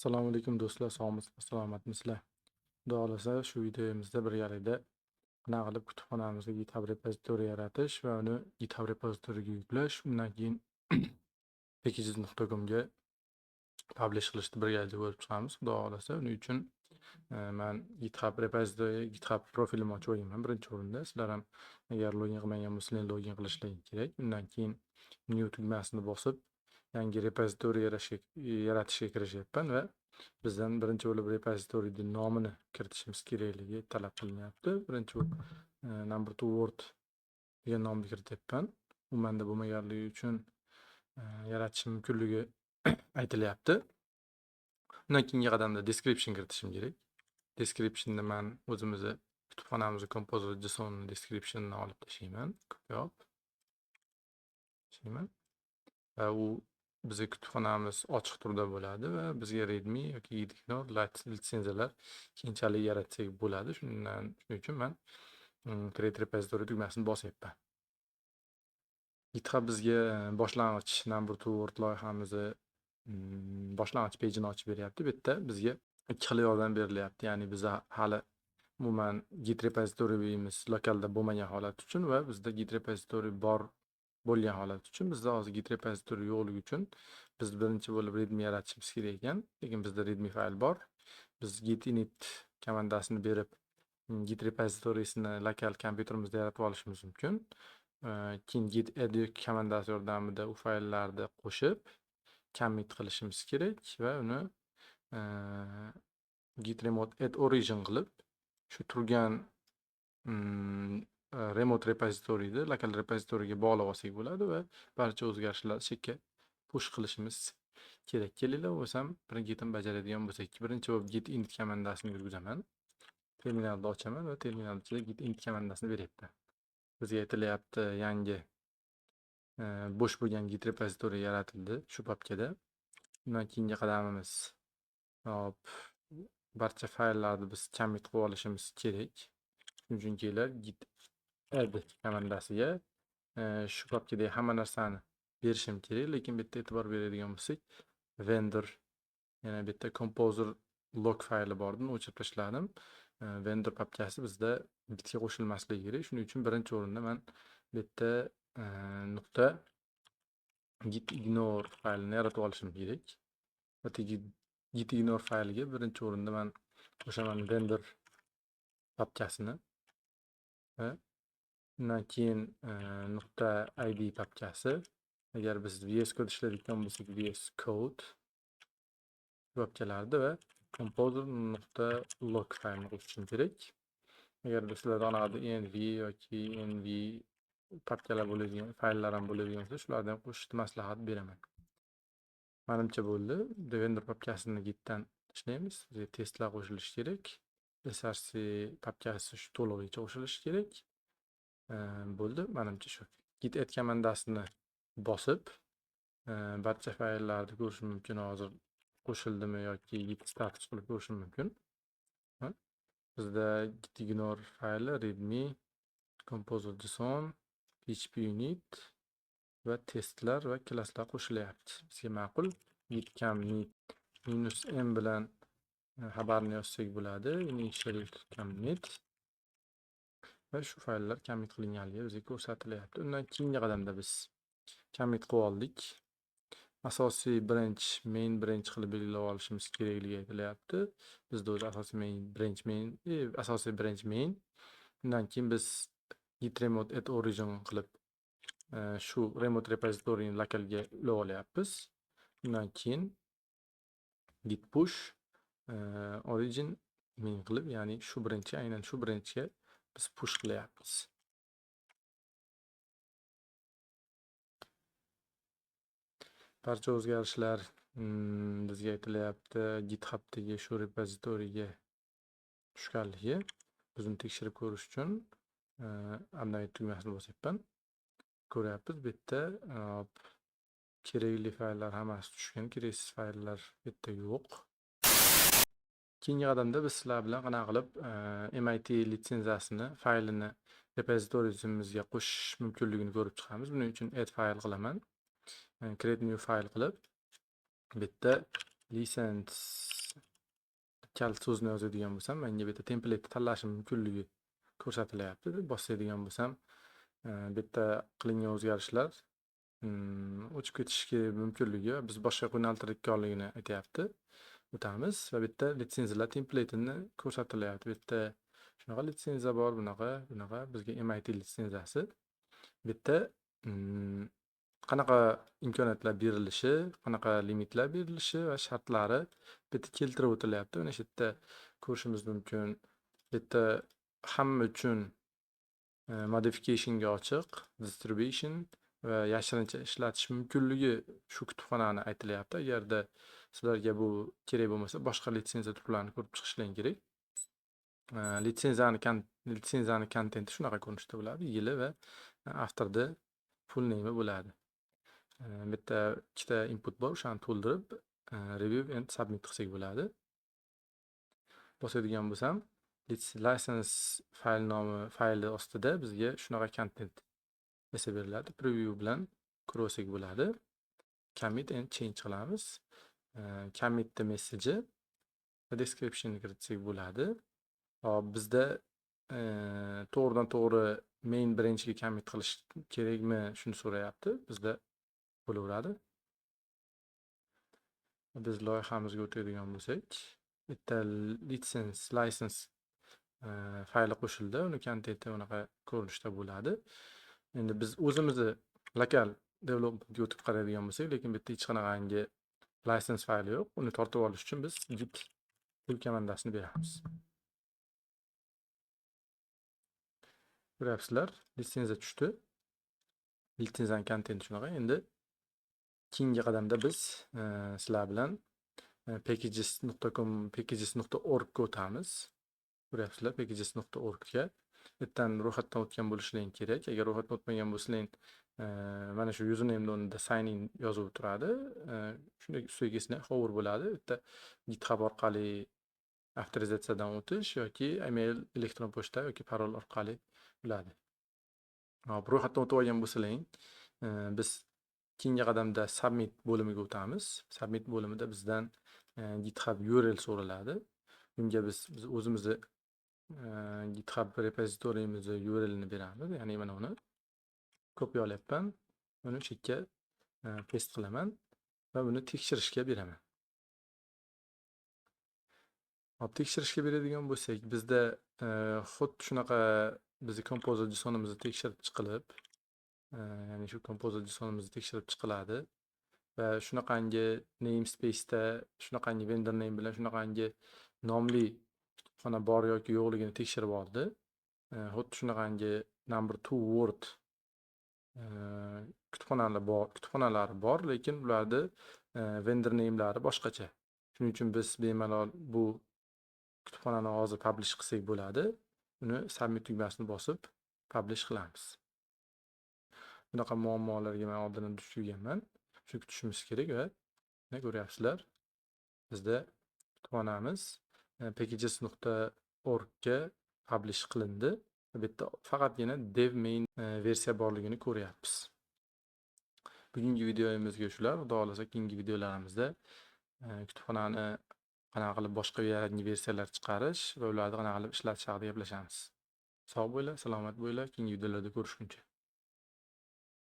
Assalomu alaykum do'stlar, sog'misizlar, salomatmisizlar? Xudo xohlasa shu videomizda birgalikda qanaqa qilib kutubxonamizga GitHub repozitoriy yaratish va uni GitHub repozitoriga yuklash, undan keyin packages.com ga publish qilishni birgalikda ko'rib chiqamiz. Xudo xohlasa uning uchun men GitHub repozitoriy, GitHub profilimni ochib olganman birinchi o'rinda. Sizlar ham agar login qilmagan bo'lsangiz login qilishlaringiz kerak. Undan keyin new tugmasini bosib yangi repozitoriy yaratishga kirishyapman va bizdan birinchi bo'lib repozitoriyning nomini kiritishimiz kerakligi talab qilinyapti. Birinchi bo'lib number 2 word degan nomni kirityapman. U menda bo'lmaganligi uchun yaratish mumkinligi aytilyapti. Undan keyingi qadamda description kiritishim kerak. Description'da men o'zimizni kutubxonamizni composer JSON description'ini olib tashlayman. Ko'p tashlayman. Va u bizning kutubxonamiz ochiq turda bo'ladi va bizga readme yoki ignore litsenziyalar keyinchalik yaratsak bo'ladi. Shuning uchun men create repository tugmasini bosyapman. GitHub bizga boshlang'ich number 2 word loyihamizni boshlang'ich pejini ochib beryapti. Bu yerda bizga ikki xil yordam berilyapti. Ya'ni biz hali umuman git repozitoriyimiz lokalda bo'lmagan holat uchun va bizda git repozitoriy bo'lgan holat uchun bizda hozir git repozitoriy yo'qligi uchun biz birinchi bo'lib readme yaratishimiz kerak ekan. Lekin bizda readme fayl bor. Biz git init komandasini berib git repozitoriyini lokal kompyuterimizda yaratib olishimiz mumkin. Keyin git add komandasi yordamida u fayllarni qo'shib commit qilishimiz kerak va uni git remote add origin qilib shu turgan remote repozitoriyni lokal repozitoriyga bog'lab olsak bo'ladi va barcha o'zgarishlarni chekka push qilishimiz kerak. Kelinglar bo'lsam birinchidan bajaradigan bo'lsak, birinchi bo'lib git init komandasini yurgizaman. Terminalni ochaman va terminal ichida git init komandasini beryapti. Bizga aytilyapti yangi bo'sh bo'lgan git repozitoriy yaratildi shu papkada. Undan keyingi qadamimiz hop barcha fayllarni biz commit qilib olishimiz kerak. Shuning uchun kelinglar git add komandasiga shu papkadagi hamma narsani berishim kerak, lekin bu yerda e'tibor beradigan bo'lsak, vendor yana bu yerda composer log fayli bor edi, o'chirib tashladim. Vendor papkasi bizda gitga qo'shilmasligi kerak. Shuning uchun birinchi o'rinda men bu yerda nuqta git ignore faylini yaratib olishim kerak. Va git ignore fayliga birinchi o'rinda men qo'shaman vendor papkasini va undan keyin nuqta id papkasi. Agar biz VS Code ishlaydigan bo'lsak VS Code papkalarni va composer.log faylini qo'shishim kerak. Agar sizlarda anaqa env yoki env papkalar bo'ladigan fayllar ham bo'ladigan bo'lsa, shularni ham qo'shishni maslahat beraman. Menimcha bo'ldi. Vendor papkasini gitdan tashlaymiz. Bizga testlar qo'shilishi kerak. src papkasi shu to'lig'icha qo'shilishi kerak. Bo'ldi. Menimcha shu. Git add komandasini bosib barcha fayllarni ko'rish mumkin. Hozir qo'shildimi yoki git status qilib ko'rish mumkin. Bizda git ignore fayli readme composer json php unit va testlar va klasslar qo'shilyapti. Bizga ma'qul. Git commit -m bilan xabarni yozsak bo'ladi. Initial commit va shu fayllar commit qilinganligi bizga ko'rsatilyapti. Undan keyingi qadamda biz commit qilib oldik. Asosiy branch main branch qilib belgilab olishimiz kerakligi aytilyapti. Bizda o'zi asosiy asosiy branch main. Undan keyin biz git remote add origin qilib shu remote repozitoriyni lokalga ulab olyapmiz. Undan keyin git push origin main qilib, ya'ni shu branchga, aynan shu branchga biz push qilyapmiz. Barcha o'zgarishlar bizga aytilyapti GitHubdagi shu repozitoriyga tushganligi. Biz uni tekshirib ko'rish uchun update tugmasini bosyapman. Ko'ryapmiz bu yerda kerakli fayllar hammasi tushgan, keraksiz fayllar bu yerda yo'q. Keyingi qadamda biz sizlar bilan qanaqa qilib MIT litsenziyasini faylini repozitoriyimizga qo'shish mumkinligini ko'rib chiqamiz. Buning uchun add fayl qilaman. Create new file qilib bu yerda license kalit so'zni yozadigan bo'lsam, menga bu yerda template tanlashim mumkinligi ko'rsatilyapti. Bosadigan bo'lsam, bu yerda qilingan o'zgarishlar o'chib ketishi mumkinligi va biz boshqa yo'naltirayotganligini aytyapti. O'tamiz va bu yerda litsenziyalar templateini ko'rsatilyapti. Bu yerda shunaqa litsenziya bor, bunaqa bizga MIT litsenziyasi. Bu yerda qanaqa imkoniyatlar berilishi, qanaqa limitlar berilishi va shartlari bu yerda keltirib o'tilyapti. Mana shu yerda ko'rishimiz mumkin. Bu yerda hamma uchun modificationga ochiq, distribution va yashirincha ishlatish mumkinligi shu kutubxonani aytilyapti. Agarda sizlarga bu kerak bo'lmasa, boshqa litsenziya turlarini ko'rib chiqishlaring kerak. Litsenziyani kontenti shunaqa ko'rinishda bo'ladi. Yili va avtorda full name bo'ladi. Bu yerda ikkita input bor, o'shani to'ldirib review and submit qilsak bo'ladi. Bosadigan bo'lsam, license fayl nomi fayli ostida bizga shunaqa kontent esa beriladi. Preview bilan ko'rsak bo'ladi. Commit and change qilamiz. Commit the message va description kiritsak bo'ladi. Hop, bizda to'g'ridan to'g'ri main branchga commit qilish kerakmi, shuni so'rayapti. Bizda bo'laveradi. Biz loyihamizga o'tadigan bo'lsak, bitta license fayli qo'shildi. Uni kontenti unaqa ko'rinishda bo'ladi. Endi biz o'zimizni lokal developmentga o'tib qaraydigan bo'lsak, lekin bu yerda hech qanaqangi license fayli yo'q. Uni tortib olish uchun biz git pull komandasini beramiz. Ko'ryapsizlar, litsenziya tushdi. Litsenziyaning kontenti shunaqa. Endi keyingi qadamda biz sizlar bilan packages.org ga o'tamiz. Ko'ryapsizlar, packages.org ga. Yerdan ro'yxatdan o'tgan bo'lishlaring kerak. Agar ro'yxatdan o'tmagan bo'lsalaring, mana shu username o'rnida sign in yozuv turadi. Shunday ustiga sizlar hover bo'ladi. Bitta GitHub orqali avtorizatsiyadan o'tish yoki email, elektron pochta yoki parol orqali bo'ladi. Hop, ro'yxatdan o'tib olgan bo'lsalaring, biz keyingi qadamda submit bo'limiga o'tamiz. Submit bo'limida bizdan GitHub URL so'raladi. Bunga biz o'zimizni GitHub repozitoriyimizni URLini beramiz. Ya'ni mana uni kopyalayapman. Uni chekka paste qilaman va buni tekshirishga beraman. Hop, tekshirishga beradigan bo'lsak, bizda xuddi shunaqa bizni composer JSONimizni tekshirib chiqilib, ya'ni shu composer JSONimizni tekshirib chiqiladi va shunaqangi namespace'da shunaqangi vendor name bilan shunaqangi nomli kutubxona bor yoki yo'qligini tekshirib oldi. Xuddi shunaqangi number 2 word kutubxonalari bor, lekin ularda vendor name'lari boshqacha. Shuning uchun biz bemalol bu kutubxonani hozir publish qilsak bo'ladi. Uni submit tugmasini bosib publish qilamiz. Bunaqa muammolarga men oldin duch kelganman. Shuni kutishimiz kerak va mana ko'ryapsizlar, bizda kutubxonamiz packages.org ga publish qilindi. Bu yerda faqatgina dev main versiya borligini ko'ryapmiz. Bugungi videomizga shular. Xudo xolasa keyingi videolarimizda kutubxonani qanaqa qilib boshqa yangi versiyalar chiqarish va ularni qanaqa qilib ishlatish haqida gaplashamiz. Sog' bo'linglar, salomat bo'linglar. Keyingi videolarda ko'rishguncha.